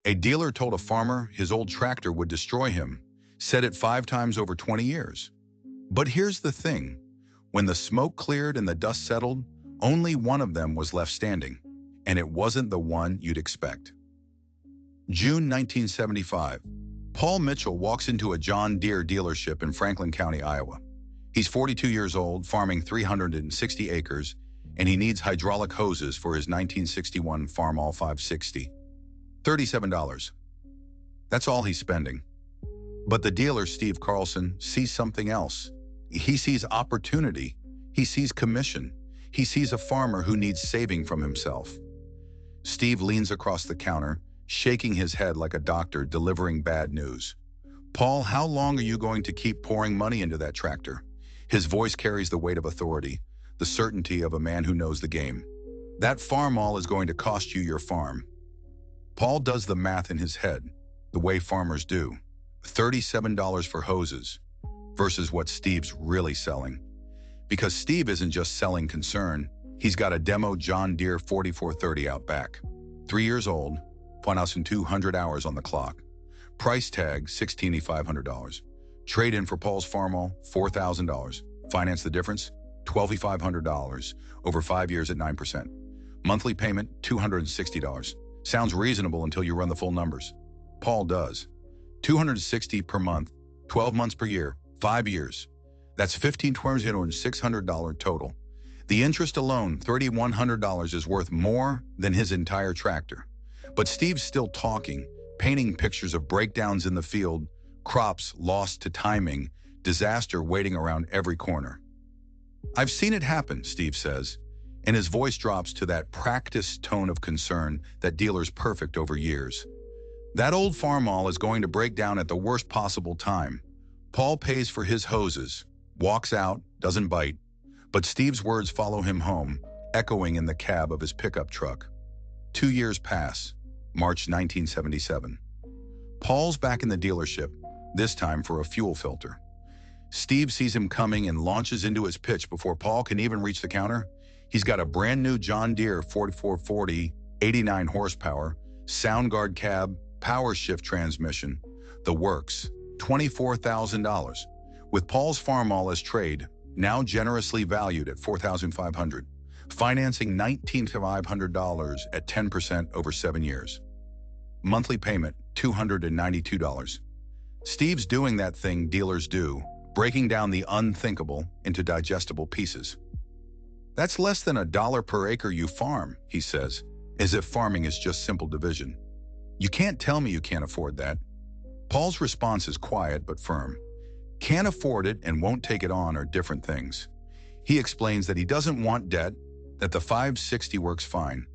A dealer told a farmer his old tractor would destroy him, said it 5 times over 20 years. But here's the thing. When the smoke cleared and the dust settled, only one of them was left standing, and it wasn't the one you'd expect. June 1975. Paul Mitchell walks into a John Deere dealership in Franklin County, Iowa. He's 42 years old, farming 360 acres, and he needs hydraulic hoses for his 1961 Farmall 560. $37. That's all he's spending. But the dealer, Steve Carlson, sees something else. He sees opportunity. He sees commission. He sees a farmer who needs saving from himself. Steve leans across the counter, shaking his head like a doctor delivering bad news. Paul, how long are you going to keep pouring money into that tractor? His voice carries the weight of authority, the certainty of a man who knows the game. That Farmall is going to cost you your farm. Paul does the math in his head, the way farmers do. $37 for hoses versus what Steve's really selling. Because Steve isn't just selling concern, he's got a demo John Deere 4430 out back. 3 years old, 1,200 hours on the clock. Price tag, $16,500. Trade-in for Paul's Farmall, $4,000. Finance the difference, $12,500 over 5 years at 9%. Monthly payment, $260. Sounds reasonable until you run the full numbers. Paul does. $260 per month, 12 months per year, 5 years. That's $1,526 total. The interest alone, $3,100, is worth more than his entire tractor. But Steve's still talking, painting pictures of breakdowns in the field, crops lost to timing, disaster waiting around every corner. I've seen it happen, Steve says, and his voice drops to that practiced tone of concern that dealers perfect over years. That old Farmall is going to break down at the worst possible time. Paul pays for his hoses, walks out, doesn't bite, but Steve's words follow him home, echoing in the cab of his pickup truck. 2 years pass, March 1977. Paul's back in the dealership, this time for a fuel filter. Steve sees him coming and launches into his pitch before Paul can even reach the counter. He's got a brand new John Deere 4440, 89 horsepower, SoundGuard cab, power shift transmission, the works, $24,000. With Paul's Farmall as trade, now generously valued at $4,500, financing $19,500 at 10% over 7 years. Monthly payment, $292. Steve's doing that thing dealers do, breaking down the unthinkable into digestible pieces. That's less than $1 per acre you farm, he says, as if farming is just simple division. You can't tell me you can't afford that. Paul's response is quiet but firm. Can't afford it and won't take it on are different things. He explains that he doesn't want debt, that the 560 works fine.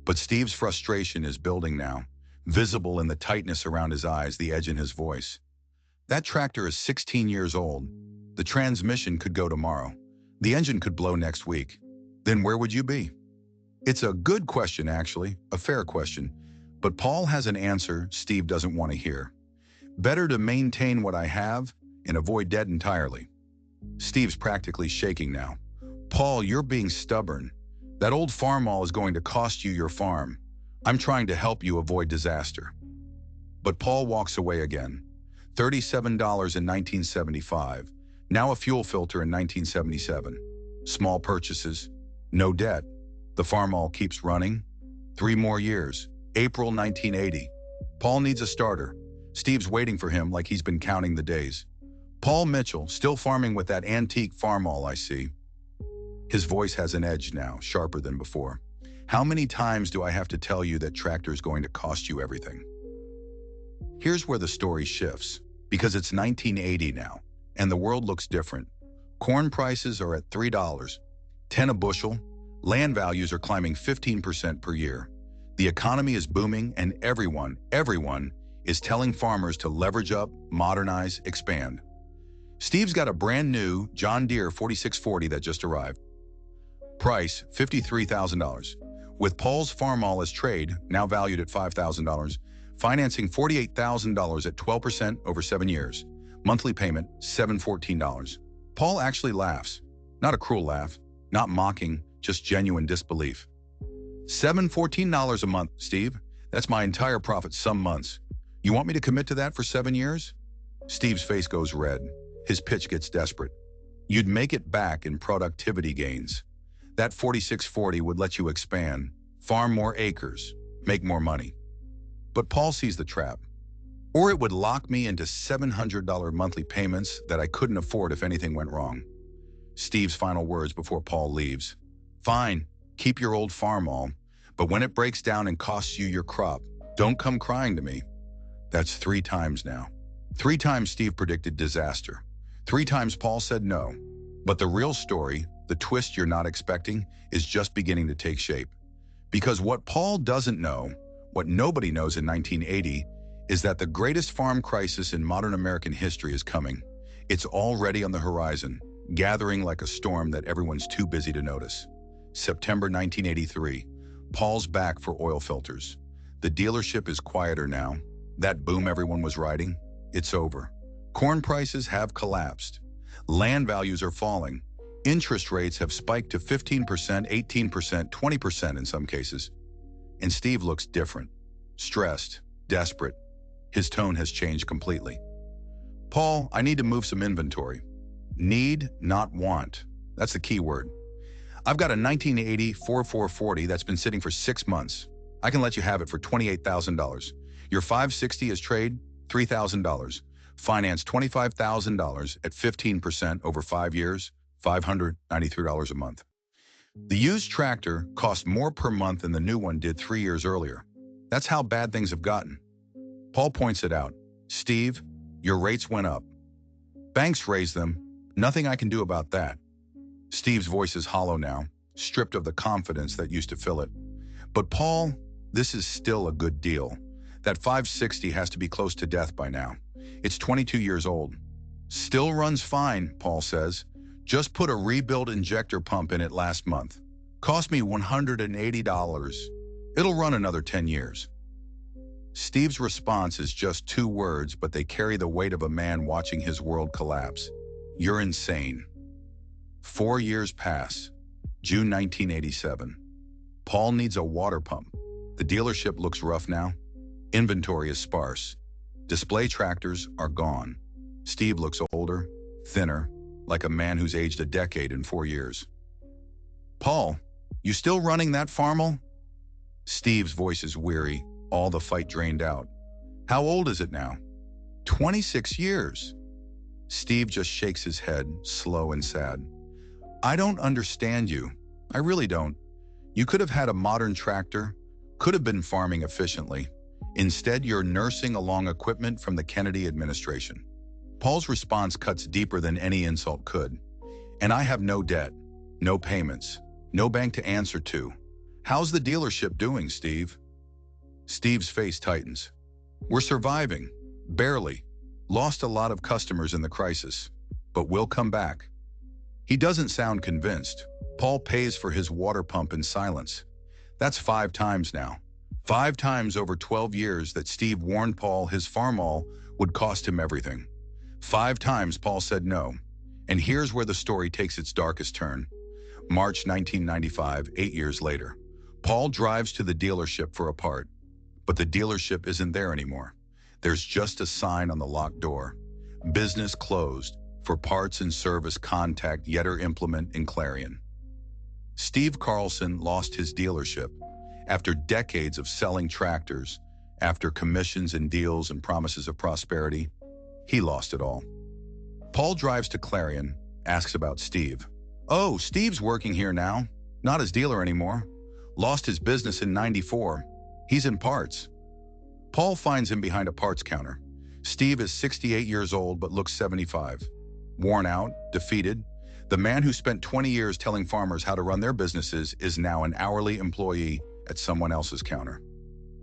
But Steve's frustration is building now, visible in the tightness around his eyes, the edge in his voice. That tractor is 16 years old. The transmission could go tomorrow. The engine could blow next week. Then where would you be? It's a good question, actually, a fair question. But Paul has an answer Steve doesn't want to hear. Better to maintain what I have and avoid debt entirely. Steve's practically shaking now. Paul, you're being stubborn. That old Farmall is going to cost you your farm. I'm trying to help you avoid disaster. But Paul walks away again. $37 in 1975, now a fuel filter in 1977. Small purchases, no debt. The Farmall keeps running. 3 more years, April 1980. Paul needs a starter. Steve's waiting for him like he's been counting the days. Paul Mitchell, still farming with that antique Farmall, I see. His voice has an edge now, sharper than before. How many times do I have to tell you that tractor is going to cost you everything? Here's where the story shifts, because it's 1980 now, and the world looks different. Corn prices are at $3, 10 a bushel. Land values are climbing 15% per year. The economy is booming, and everyone is telling farmers to leverage up, modernize, expand. Steve's got a brand new John Deere 4640 that just arrived. Price, $53,000. With Paul's Farmall as trade, now valued at $5,000, financing $48,000 at 12% over 7 years. Monthly payment, $714. Paul actually laughs. Not a cruel laugh, not mocking, just genuine disbelief. $714 a month, Steve. That's my entire profit some months. You want me to commit to that for 7 years? Steve's face goes red. His pitch gets desperate. You'd make it back in productivity gains. That 4640 would let you expand, farm more acres, make more money. But Paul sees the trap. Or it would lock me into $700 monthly payments that I couldn't afford if anything went wrong. Steve's final words before Paul leaves. Fine, keep your old Farmall, but when it breaks down and costs you your crop, don't come crying to me. That's 3 times now. 3 times Steve predicted disaster. 3 times Paul said no. But the real story, the twist you're not expecting, is just beginning to take shape. Because what Paul doesn't know, what nobody knows in 1980, is that the greatest farm crisis in modern American history is coming. It's already on the horizon, gathering like a storm that everyone's too busy to notice. September 1983. Paul's back for oil filters. The dealership is quieter now. That boom everyone was riding, it's over. Corn prices have collapsed. Land values are falling. Interest rates have spiked to 15%, 18%, 20% in some cases. And Steve looks different. Stressed, desperate. His tone has changed completely. Paul, I need to move some inventory. Need, not want. That's the key word. I've got a 1980 4440 that's been sitting for 6 months. I can let you have it for $28,000. Your 560 is trade, $3,000. Finance $25,000 at 15% over 5 years, $593 a month. The used tractor cost more per month than the new one did 3 years earlier. That's how bad things have gotten. Paul points it out. Steve, your rates went up. Banks raised them. Nothing I can do about that. Steve's voice is hollow now, stripped of the confidence that used to fill it. But Paul, this is still a good deal. That 560 has to be close to death by now. It's 22 years old. Still runs fine, Paul says. Just put a rebuilt injector pump in it last month. Cost me $180. It'll run another 10 years. Steve's response is just 2 words, but they carry the weight of a man watching his world collapse. You're insane. 4 years pass. June 1987. Paul needs a water pump. The dealership looks rough now. Inventory is sparse. Display tractors are gone. Steve looks older, thinner, like a man who's aged a decade in 4 years. Paul, you still running that Farmall? Steve's voice is weary, all the fight drained out. How old is it now? 26 years. Steve just shakes his head, slow and sad. I don't understand you. I really don't. You could have had a modern tractor, could have been farming efficiently. Instead, you're nursing along equipment from the Kennedy administration. Paul's response cuts deeper than any insult could. And I have no debt, no payments, no bank to answer to. How's the dealership doing, Steve? Steve's face tightens. We're surviving, barely. Lost a lot of customers in the crisis, but we'll come back. He doesn't sound convinced. Paul pays for his water pump in silence. That's 5 times now. 5 times over 12 years that Steve warned Paul his Farmall would cost him everything. 5 times Paul said no. And here's where the story takes its darkest turn. March 1995, 8 years later. Paul drives to the dealership for a part. But the dealership isn't there anymore. There's just a sign on the locked door. Business closed. For parts and service, contact Yetter Implement in Clarion. Steve Carlson lost his dealership. After decades of selling tractors, after commissions and deals and promises of prosperity, he lost it all. Paul drives to Clarion, asks about Steve. Oh, Steve's working here now. Not his dealer anymore. Lost his business in '94. He's in parts. Paul finds him behind a parts counter. Steve is 68 years old but looks 75. Worn out, defeated, the man who spent 20 years telling farmers how to run their businesses is now an hourly employee at someone else's counter.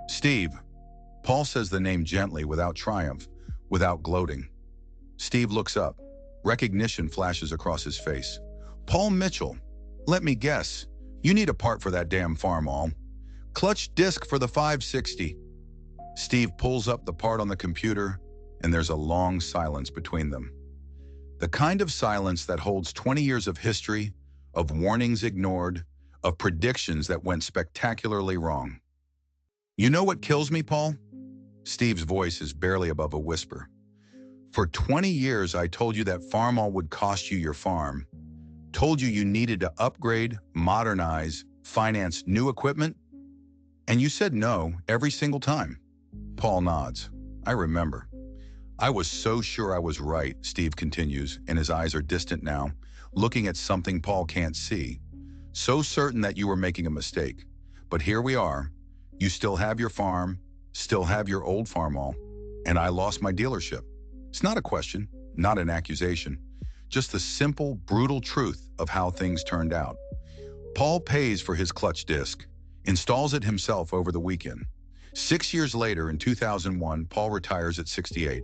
Steve. Paul says the name gently, without triumph, without gloating. Steve looks up. Recognition flashes across his face. Paul Mitchell. Let me guess. You need a part for that damn Farmall. Clutch disc for the 560. Steve pulls up the part on the computer, and there's a long silence between them. The kind of silence that holds 20 years of history, of warnings ignored, of predictions that went spectacularly wrong. You know what kills me, Paul? Steve's voice is barely above a whisper. For 20 years, I told you that Farmall would cost you your farm. Told you you needed to upgrade, modernize, finance new equipment. And you said no every single time. Paul nods. I remember. I was so sure I was right, Steve continues, and his eyes are distant now, looking at something Paul can't see. So certain that you were making a mistake. But here we are. You still have your farm, still have your old Farmall, and I lost my dealership. It's not a question, not an accusation, just the simple, brutal truth of how things turned out. Paul pays for his clutch disc, installs it himself over the weekend. 6 years later, in 2001, Paul retires at 68.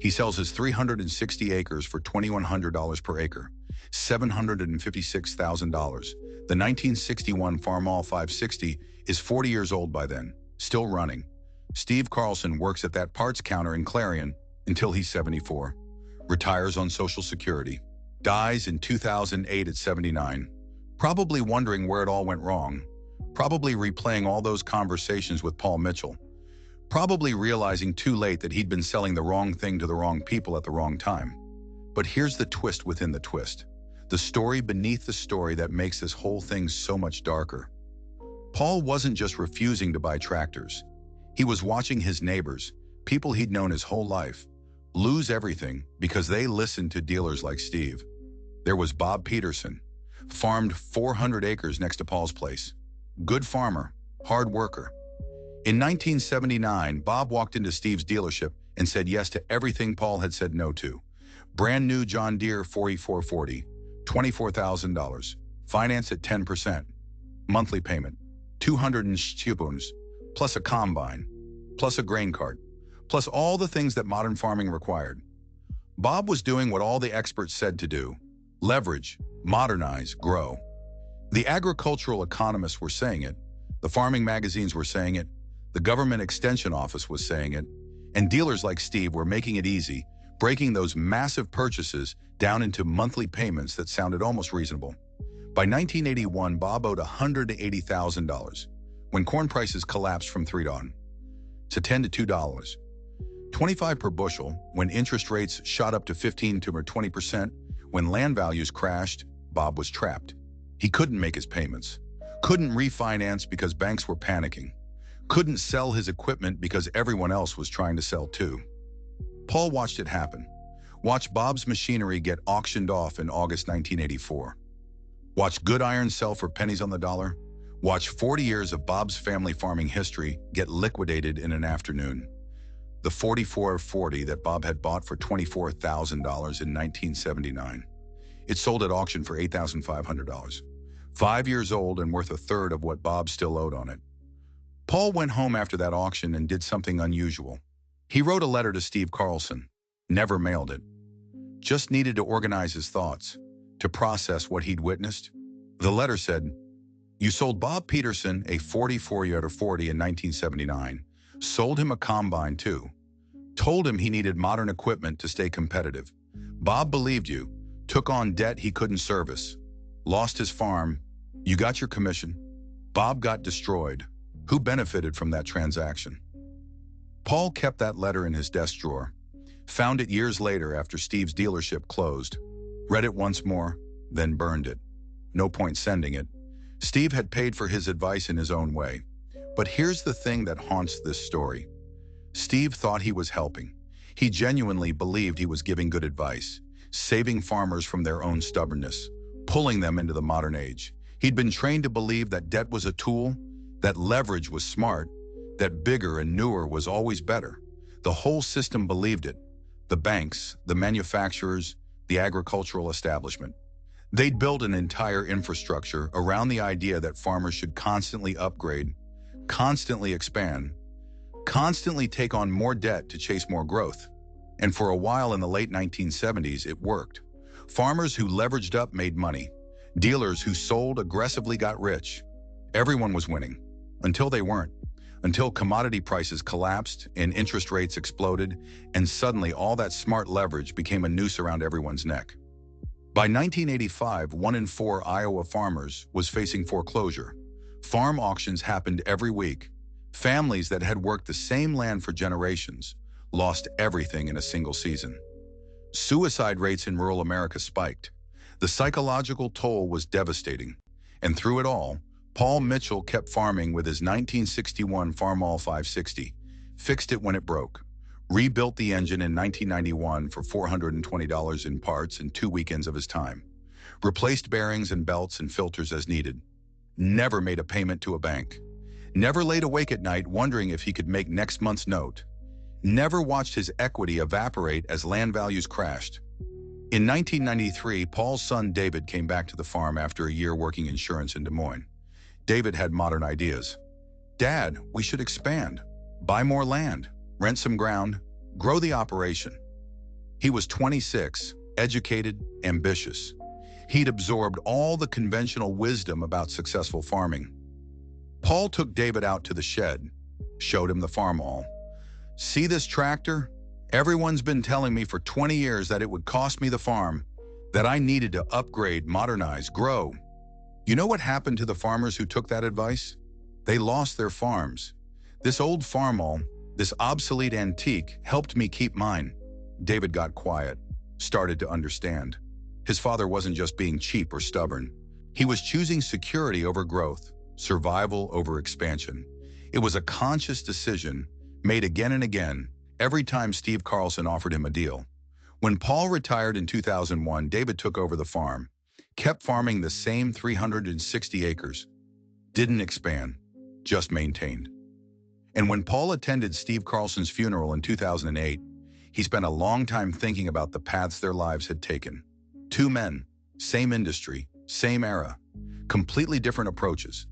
He sells his 360 acres for $2,100 per acre, $756,000. The 1961 Farmall 560 is 40 years old by then, still running. Steve Carlson works at that parts counter in Clarion until he's 74, retires on Social Security, dies in 2008 at 79, probably wondering where it all went wrong, probably replaying all those conversations with Paul Mitchell, probably realizing too late that he'd been selling the wrong thing to the wrong people at the wrong time. But here's the twist within the twist, the story beneath the story that makes this whole thing so much darker. Paul wasn't just refusing to buy tractors. He was watching his neighbors, people he'd known his whole life, lose everything because they listened to dealers like Steve. There was Bob Peterson, farmed 400 acres next to Paul's place. Good farmer, hard worker. In 1979, Bob walked into Steve's dealership and said yes to everything Paul had said no to. Brand new John Deere 4440, $24,000, finance at 10%, monthly payment, 200 shibons, plus a combine, plus a grain cart, plus all the things that modern farming required. Bob was doing what all the experts said to do: leverage, modernize, grow. The agricultural economists were saying it, the farming magazines were saying it, the government extension office was saying it, and dealers like Steve were making it easy, breaking those massive purchases down into monthly payments that sounded almost reasonable. By 1981, Bob owed $180,000 when corn prices collapsed from $3 to $10 to $2. 25 per bushel when interest rates shot up to 15 to 20%. When land values crashed, Bob was trapped. He couldn't make his payments, couldn't refinance because banks were panicking, couldn't sell his equipment because everyone else was trying to sell too. Paul watched it happen. Watched Bob's machinery get auctioned off in August 1984. Watched good iron sell for pennies on the dollar. Watched 40 years of Bob's family farming history get liquidated in an afternoon. The 4440 that Bob had bought for $24,000 in 1979. It sold at auction for $8,500. 5 years old and worth a third of what Bob still owed on it. Paul went home after that auction and did something unusual. He wrote a letter to Steve Carlson, never mailed it. Just needed to organize his thoughts, to process what he'd witnessed. The letter said, "You sold Bob Peterson a 4440 in 1979, sold him a combine too, told him he needed modern equipment to stay competitive. Bob believed you, took on debt he couldn't service, lost his farm, you got your commission. Bob got destroyed. Who benefited from that transaction?" Paul kept that letter in his desk drawer, found it years later after Steve's dealership closed, read it once more, then burned it. No point sending it. Steve had paid for his advice in his own way. But here's the thing that haunts this story. Steve thought he was helping. He genuinely believed he was giving good advice, saving farmers from their own stubbornness, pulling them into the modern age. He'd been trained to believe that debt was a tool, that leverage was smart, that bigger and newer was always better. The whole system believed it. The banks, the manufacturers, the agricultural establishment. They'd built an entire infrastructure around the idea that farmers should constantly upgrade, constantly expand, constantly take on more debt to chase more growth. And for a while in the late 1970s, it worked. Farmers who leveraged up made money. Dealers who sold aggressively got rich. Everyone was winning, until they weren't. Until commodity prices collapsed and interest rates exploded, and suddenly all that smart leverage became a noose around everyone's neck. By 1985, 1 in 4 Iowa farmers was facing foreclosure. Farm auctions happened every week. Families that had worked the same land for generations lost everything in a single season. Suicide rates in rural America spiked. The psychological toll was devastating. And through it all, Paul Mitchell kept farming with his 1961 Farmall 560, fixed it when it broke, rebuilt the engine in 1991 for $420 in parts in 2 weekends of his time, replaced bearings and belts and filters as needed, never made a payment to a bank, never laid awake at night wondering if he could make next month's note, never watched his equity evaporate as land values crashed. In 1993, Paul's son David came back to the farm after a year working insurance in Des Moines. David had modern ideas. "Dad, we should expand, buy more land, rent some ground, grow the operation." He was 26, educated, ambitious. He'd absorbed all the conventional wisdom about successful farming. Paul took David out to the shed, showed him the Farmall. "See this tractor? Everyone's been telling me for 20 years that it would cost me the farm, that I needed to upgrade, modernize, grow. You know what happened to the farmers who took that advice? They lost their farms. This old Farmall, this obsolete antique, helped me keep mine." David got quiet, started to understand. His father wasn't just being cheap or stubborn. He was choosing security over growth, survival over expansion. It was a conscious decision, made again and again, every time Steve Carlson offered him a deal. When Paul retired in 2001, David took over the farm, kept farming the same 360 acres, didn't expand, just maintained. And when Paul attended Steve Carlson's funeral in 2008, he spent a long time thinking about the paths their lives had taken. Two men, same industry, same era, completely different approaches.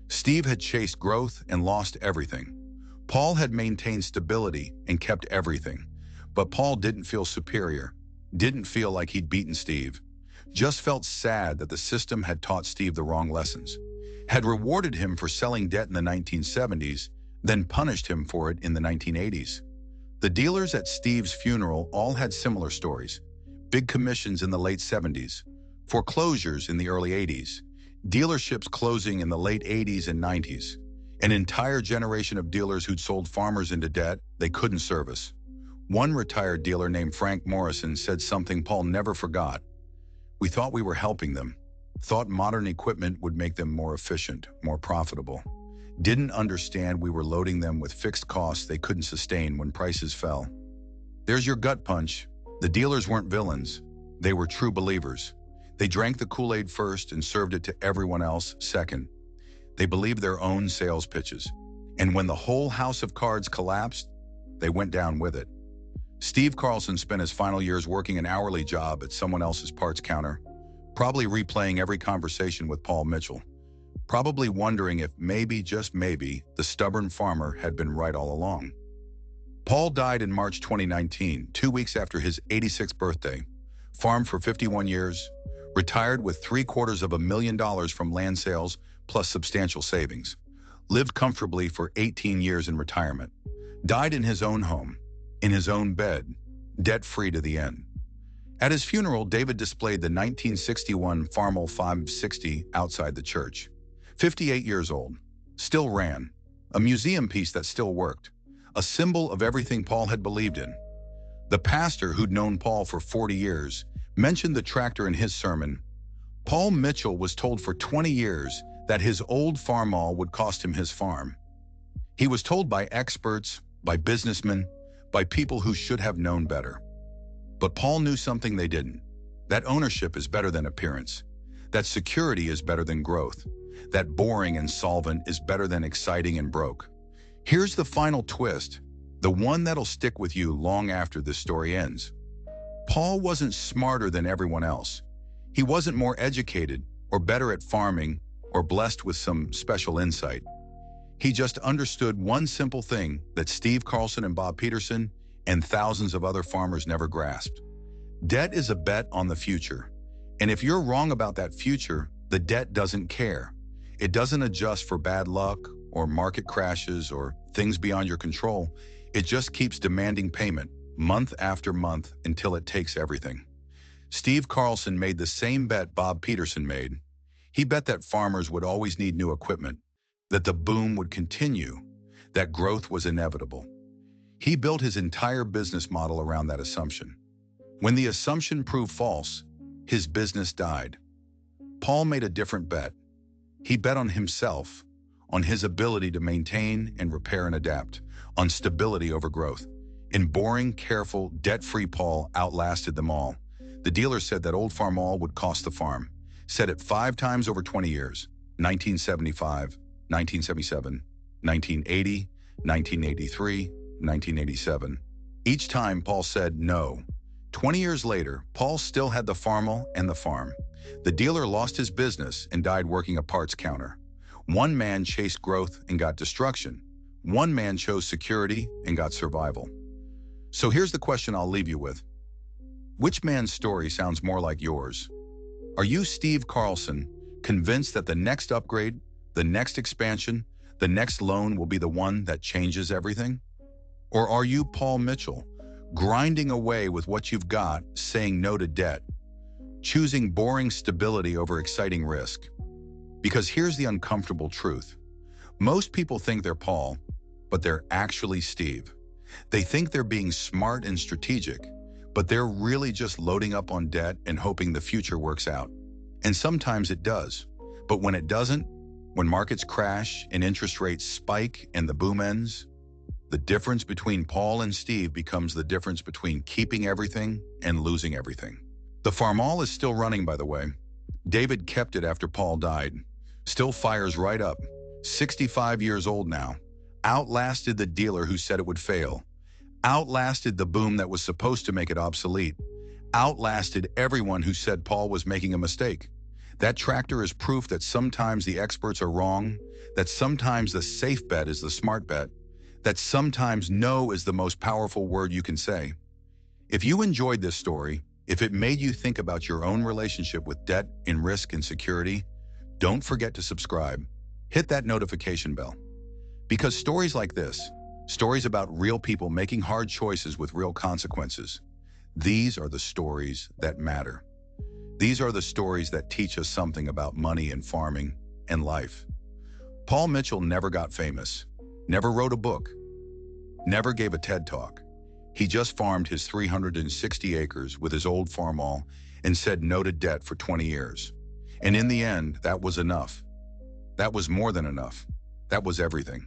Steve had chased growth and lost everything. Paul had maintained stability and kept everything. But Paul didn't feel superior, didn't feel like he'd beaten Steve, just felt sad that the system had taught Steve the wrong lessons, had rewarded him for selling debt in the 1970s, then punished him for it in the 1980s. The dealers at Steve's funeral all had similar stories. Big commissions in the late 70s, foreclosures in the early 80s, dealerships closing in the late 80s and 90s, an entire generation of dealers who'd sold farmers into debt they couldn't service. One retired dealer named Frank Morrison said something Paul never forgot. "We thought we were helping them, thought modern equipment would make them more efficient, more profitable. Didn't understand we were loading them with fixed costs they couldn't sustain when prices fell." There's your gut punch. The dealers weren't villains. They were true believers. They drank the Kool-Aid first and served it to everyone else second. They believed their own sales pitches. And when the whole house of cards collapsed, they went down with it. Steve Carlson spent his final years working an hourly job at someone else's parts counter, probably replaying every conversation with Paul Mitchell, probably wondering if maybe, just maybe, the stubborn farmer had been right all along. Paul died in March 2019, 2 weeks after his 86th birthday, farmed for 51 years, retired with $750,000 from land sales plus substantial savings, lived comfortably for 18 years in retirement, died in his own home, in his own bed, debt-free to the end. At his funeral, David displayed the 1961 Farmall 560 outside the church. 58 years old, still ran, a museum piece that still worked, a symbol of everything Paul had believed in. The pastor, who'd known Paul for 40 years, mentioned the tractor in his sermon. Paul Mitchell was told for 20 years that his old Farmall would cost him his farm. He was told by experts, by businessmen, by people who should have known better. But Paul knew something they didn't. That ownership is better than appearance. That security is better than growth. That boring and solvent is better than exciting and broke. Here's the final twist, the one that'll stick with you long after this story ends. Paul wasn't smarter than everyone else. He wasn't more educated or better at farming or blessed with some special insight. He just understood one simple thing that Steve Carlson and Bob Peterson and thousands of other farmers never grasped. Debt is a bet on the future. And if you're wrong about that future, the debt doesn't care. It doesn't adjust for bad luck or market crashes or things beyond your control. It just keeps demanding payment month after month until it takes everything. Steve Carlson made the same bet Bob Peterson made. He bet that farmers would always need new equipment, that the boom would continue, that growth was inevitable. He built his entire business model around that assumption. When the assumption proved false, his business died. Paul made a different bet. He bet on himself, on his ability to maintain and repair and adapt, on stability over growth. In boring, careful, debt-free, Paul outlasted them all. The dealer said that old Farmall would cost the farm. Said it 5 times over 20 years, 1975, 1977, 1980, 1983, 1987. Each time Paul said no. 20 years later, Paul still had the Farmall and the farm. The dealer lost his business and died working a parts counter. One man chased growth and got destruction. One man chose security and got survival. So here's the question I'll leave you with. Which man's story sounds more like yours? Are you Steve Carlson, convinced that the next upgrade, the next expansion, the next loan will be the one that changes everything? Or are you Paul Mitchell, grinding away with what you've got, saying no to debt, choosing boring stability over exciting risk? Because here's the uncomfortable truth. Most people think they're Paul, but they're actually Steve. They think they're being smart and strategic, but they're really just loading up on debt and hoping the future works out. And sometimes it does. But when it doesn't, when markets crash and interest rates spike and the boom ends, the difference between Paul and Steve becomes the difference between keeping everything and losing everything. The Farmall is still running, by the way. David kept it after Paul died. Still fires right up. 65 years old now. Outlasted the dealer who said it would fail. Outlasted the boom that was supposed to make it obsolete. Outlasted everyone who said Paul was making a mistake. That tractor is proof that sometimes the experts are wrong, that sometimes the safe bet is the smart bet, that sometimes no is the most powerful word you can say. If you enjoyed this story, if it made you think about your own relationship with debt and risk and security, don't forget to subscribe. Hit that notification bell. Because stories like this, stories about real people making hard choices with real consequences, these are the stories that matter. These are the stories that teach us something about money and farming and life. Paul Mitchell never got famous, never wrote a book, never gave a TED Talk. He just farmed his 360 acres with his old Farmall and said no to debt for 20 years. And in the end, that was enough. That was more than enough. That was everything.